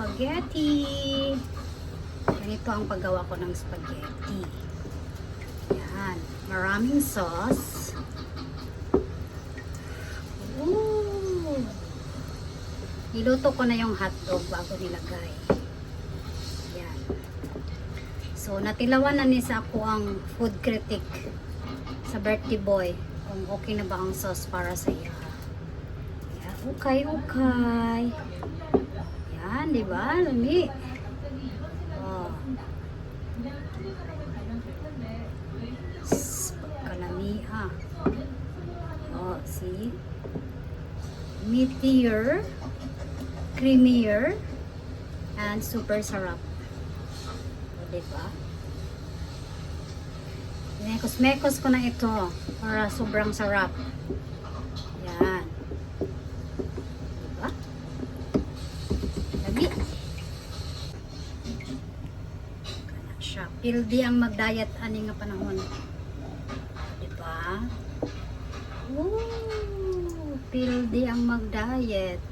spaghetti. Ganito ang paggawa ko ng spaghetti. Yan. Maraming sauce. Ooh. Niluto ko na yung hotdog bago nilagay. Yan. So, natilawan na ni sa ako ang food critic sa birthday boy. Kung okay na ba ang sauce para sa iya. Yan. Okay. Yan, di ba? Lami. Oh. Kalami ah. Oh, see? Meatier, creamier, and super sarap. O, diba? Mekos-mekos ko na ito para sobrang sarap. Yan. Diba? Lagi. Kana siya. Pildi ang mag-diet ani nga panahon. Diba? Ooh, pildi ang mag-diet.